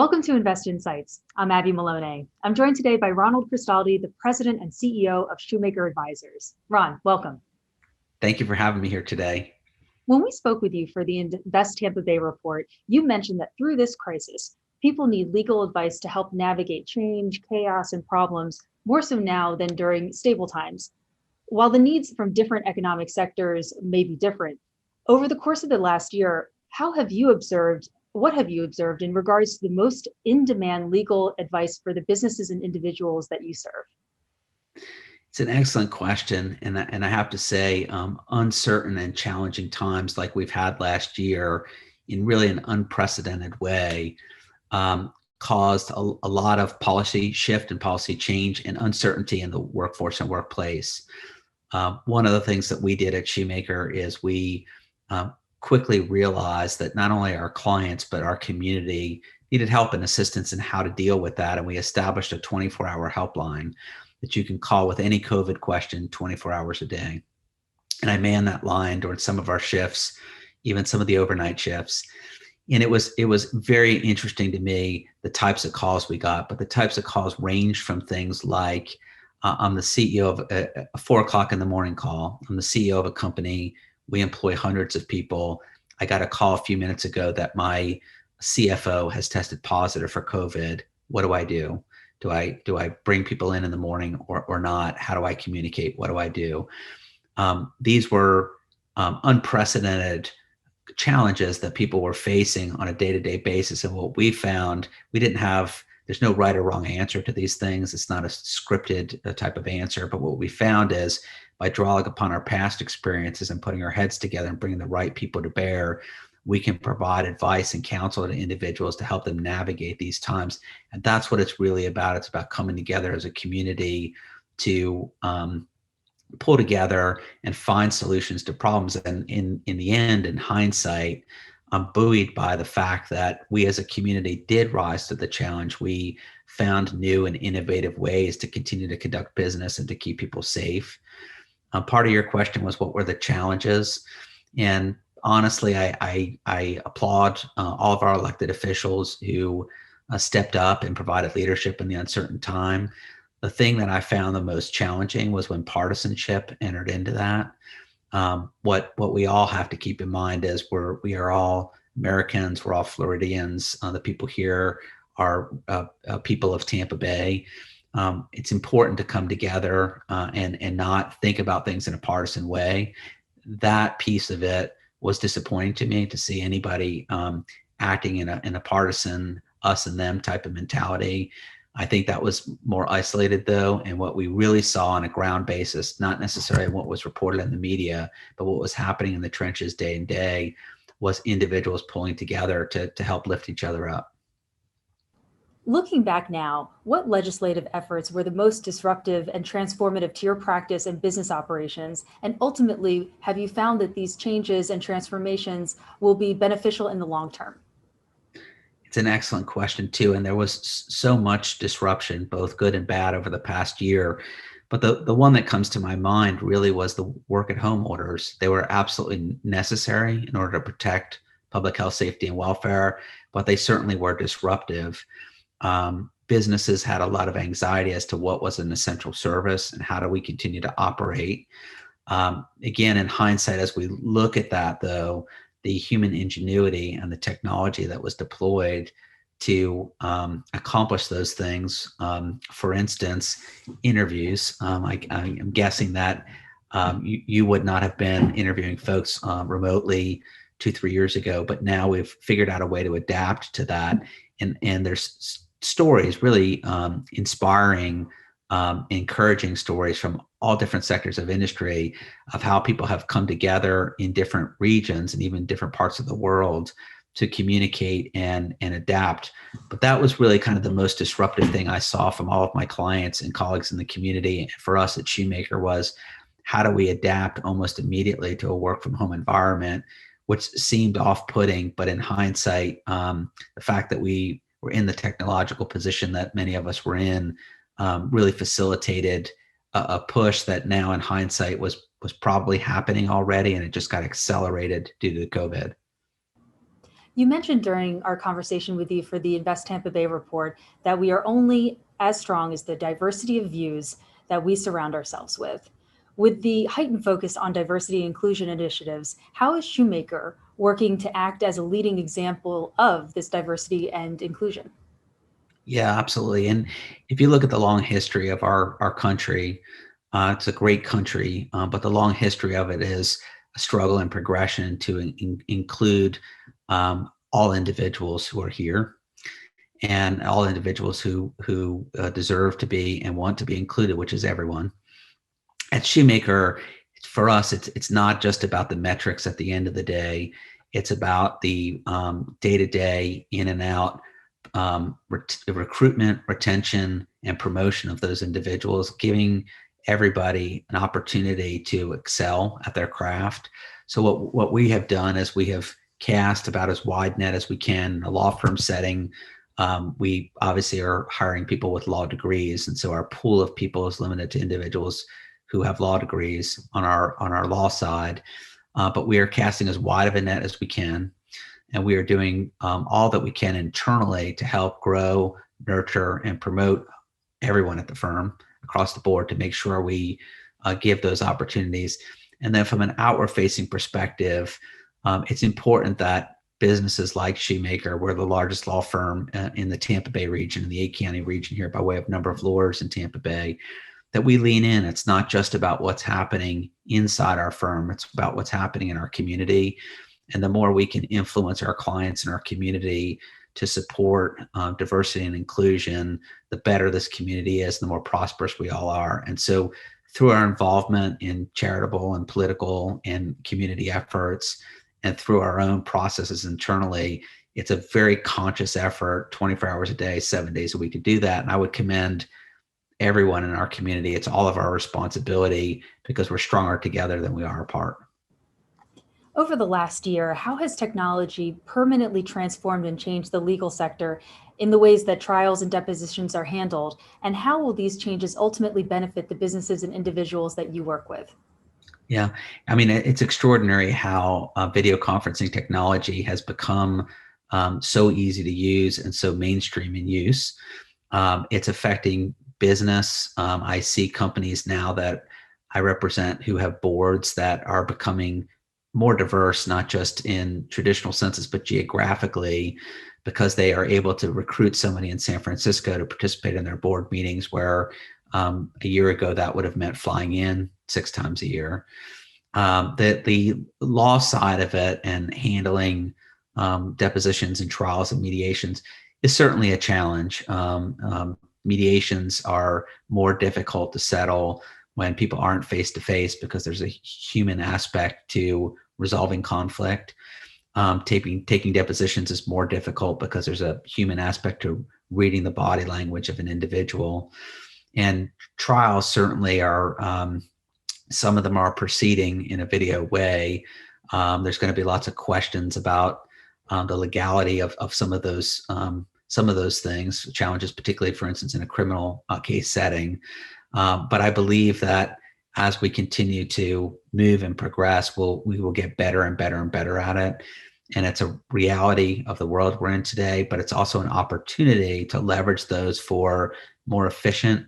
Welcome to Invest Insights. I'm Abby Maloney. I'm joined today by Ronald Christaldi, the president and CEO of Shumaker Advisors. Ron, welcome. Thank you for having me here today. When we spoke with you for the Invest Tampa Bay report, you mentioned that through this crisis, people need legal advice to help navigate change, chaos, and problems more so now than during stable times. While the needs from different economic sectors may be different, over the course of the last year, what have you observed in regards to the most in-demand legal advice for the businesses and individuals that you serve? It's an excellent question. And I have to say, uncertain and challenging times like we've had last year in really an unprecedented way caused a lot of policy shift and policy change and uncertainty in the workforce and workplace. One of the things that we did at Shumaker is we quickly realized that not only our clients, but our community needed help and assistance in how to deal with that. And we established a 24-hour helpline that you can call with any COVID question 24 hours a day. And I manned that line during some of our shifts, even some of the overnight shifts. And it was very interesting to me, the types of calls we got, but the types of calls ranged from things like, I'm the CEO of a 4:00 in the morning call. I'm the CEO of a company. We employ hundreds of people. I got a call a few minutes ago that my CFO has tested positive for COVID. What do I do? Do I bring people in the morning or not? How do I communicate? What do I do? These were unprecedented challenges that people were facing on a day-to-day basis. And what we found, there's no right or wrong answer to these things. It's not a scripted type of answer. But what we found is by drawing upon our past experiences and putting our heads together and bringing the right people to bear, we can provide advice and counsel to individuals to help them navigate these times. And that's what it's really about. It's about coming together as a community to pull together and find solutions to problems. And in the end, in hindsight, I'm buoyed by the fact that we as a community did rise to the challenge. We found new and innovative ways to continue to conduct business and to keep people safe. Part of your question was, what were the challenges? And honestly, I applaud all of our elected officials who stepped up and provided leadership in the uncertain time. The thing that I found the most challenging was when partisanship entered into that. What we all have to keep in mind is we are all Americans, we're all Floridians. The people here are people of Tampa Bay. It's important to come together and not think about things in a partisan way. That piece of it was disappointing to me, to see anybody acting in a partisan us and them type of mentality. I think that was more isolated though. And what we really saw on a ground basis, not necessarily what was reported in the media, but what was happening in the trenches day and day, was individuals pulling together to help lift each other up. Looking back now, what legislative efforts were the most disruptive and transformative to your practice and business operations? And ultimately, have you found that these changes and transformations will be beneficial in the long term? It's an excellent question too. And there was so much disruption, both good and bad, over the past year. But the one that comes to my mind really was the work at home orders. They were absolutely necessary in order to protect public health, safety, and welfare, but they certainly were disruptive. Businesses had a lot of anxiety as to what was an essential service and how do we continue to operate. Again, in hindsight, as we look at that though, the human ingenuity and the technology that was deployed to accomplish those things. For instance, interviews. I'm guessing that you would not have been interviewing folks remotely 2-3 years ago, but now we've figured out a way to adapt to that. And there's stories, really inspiring, encouraging stories from all different sectors of industry of how people have come together in different regions and even different parts of the world to communicate and adapt. But that was really kind of the most disruptive thing I saw from all of my clients and colleagues in the community. And for us at Shumaker was, how do we adapt almost immediately to a work from home environment, which seemed off-putting, but in hindsight, the fact that we were in the technological position that many of us were in really facilitated a push that now in hindsight was probably happening already, and it just got accelerated due to COVID. You mentioned during our conversation with you for the Invest Tampa Bay report that we are only as strong as the diversity of views that we surround ourselves with. With the heightened focus on diversity and inclusion initiatives, how is Shumaker working to act as a leading example of this diversity and inclusion? Yeah, absolutely. And if you look at the long history of our country, it's a great country, but the long history of it is a struggle and progression to include all individuals who are here and all individuals who deserve to be and want to be included, which is everyone. At Shoemaker, for us, it's not just about the metrics at the end of the day. It's about the day-to-day in and out recruitment, retention, and promotion of those individuals, giving everybody an opportunity to excel at their craft. So what we have done is we have cast about as wide net as we can in a law firm setting. We obviously are hiring people with law degrees, and so our pool of people is limited to individuals who have law degrees on our law side. But we are casting as wide of a net as we can, and we are doing all that we can internally to help grow, nurture, and promote everyone at the firm across the board to make sure we give those opportunities. And then from an outward-facing perspective, it's important that businesses like Shoemaker, we're the largest law firm in the Tampa Bay region, in the 8-county region here by way of number of lawyers in Tampa Bay, that we lean in. It's not just about what's happening inside our firm, it's about what's happening in our community. And the more we can influence our clients and our community to support diversity and inclusion, the better this community is, the more prosperous we all are. And so through our involvement in charitable and political and community efforts, and through our own processes internally, it's a very conscious effort, 24 hours a day, 7 days a week to do that. And I would commend everyone in our community. It's all of our responsibility because we're stronger together than we are apart. Over the last year, how has technology permanently transformed and changed the legal sector in the ways that trials and depositions are handled? And how will these changes ultimately benefit the businesses and individuals that you work with? Yeah, I mean, it's extraordinary how video conferencing technology has become so easy to use and so mainstream in use. It's affecting business. I see companies now that I represent who have boards that are becoming more diverse, not just in traditional senses, but geographically, because they are able to recruit somebody in San Francisco to participate in their board meetings, where a year ago that would have meant flying in 6 times a year. The law side of it and handling depositions and trials and mediations is certainly a challenge. Mediations are more difficult to settle when people aren't face to face because there's a human aspect to resolving conflict. Taking depositions is more difficult because there's a human aspect to reading the body language of an individual. And trials certainly are, some of them are proceeding in a video way. There's going to be lots of questions about the legality of some of those things, challenges, particularly, for instance, in a criminal case setting. But I believe that as we continue to move and progress, we will get better and better and better at it. And it's a reality of the world we're in today, but it's also an opportunity to leverage those for more efficient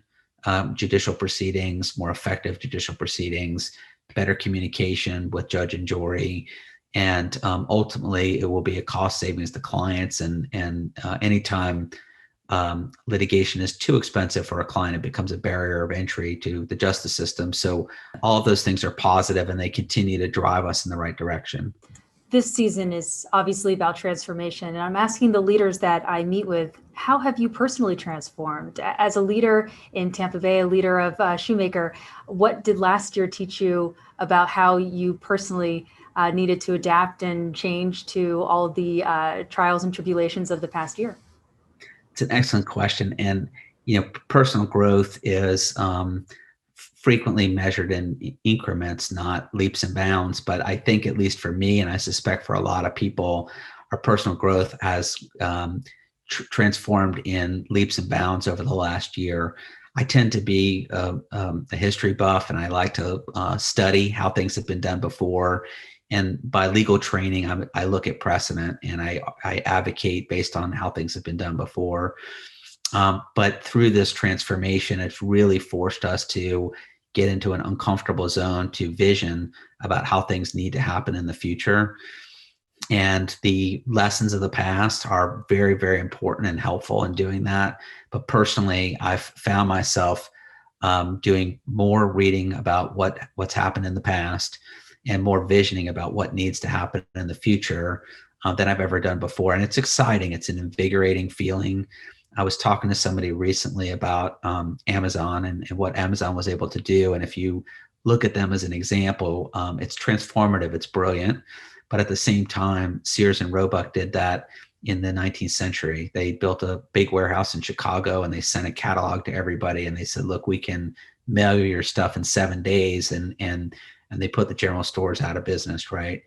judicial proceedings, more effective judicial proceedings, better communication with judge and jury. And ultimately, it will be a cost savings to clients. And anytime litigation is too expensive for a client, it becomes a barrier of entry to the justice system. So all of those things are positive, and they continue to drive us in the right direction. This season is obviously about transformation, and I'm asking the leaders that I meet with, how have you personally transformed? As a leader in Tampa Bay, a leader of Shumaker, what did last year teach you about how you personally needed to adapt and change to all of the trials and tribulations of the past year? It's an excellent question. And, personal growth is frequently measured in increments, not leaps and bounds. But I think, at least for me, and I suspect for a lot of people, our personal growth has transformed in leaps and bounds over the last year. I tend to be a history buff, and I like to study how things have been done before And by legal training, I look at precedent and I advocate based on how things have been done before. But through this transformation, it's really forced us to get into an uncomfortable zone to vision about how things need to happen in the future. And the lessons of the past are very, very important and helpful in doing that. But personally, I've found myself doing more reading about what's happened in the past and more visioning about what needs to happen in the future than I've ever done before. And it's exciting. It's an invigorating feeling. I was talking to somebody recently about Amazon and what Amazon was able to do. And if you look at them as an example, it's transformative, it's brilliant. But at the same time, Sears and Roebuck did that in the 19th century. They built a big warehouse in Chicago and they sent a catalog to everybody. And they said, look, we can mail you your stuff in 7 days. And they put the general stores out of business, right?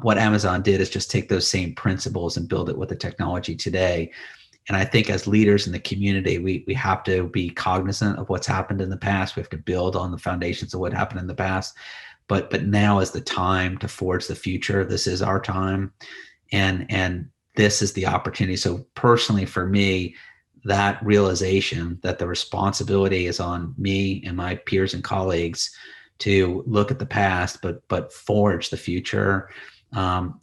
What Amazon did is just take those same principles and build it with the technology today. And I think as leaders in the community, we have to be cognizant of what's happened in the past. We have to build on the foundations of what happened in the past. But now is the time to forge the future. This is our time. And this is the opportunity. So personally for me, that realization that the responsibility is on me and my peers and colleagues to look at the past, but forge the future.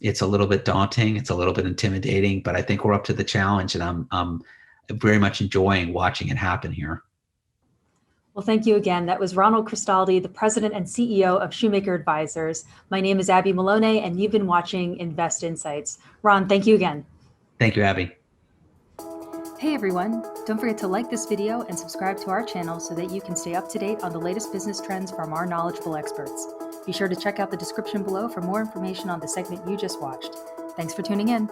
It's a little bit daunting. It's a little bit intimidating, but I think we're up to the challenge, and I'm very much enjoying watching it happen here. Well, thank you again. That was Ronald Christaldi, the president and CEO of Shumaker Advisors. My name is Abby Maloney, and you've been watching Invest Insights. Ron, thank you again. Thank you, Abby. Hey everyone, don't forget to like this video and subscribe to our channel so that you can stay up to date on the latest business trends from our knowledgeable experts. Be sure to check out the description below for more information on the segment you just watched. Thanks for tuning in.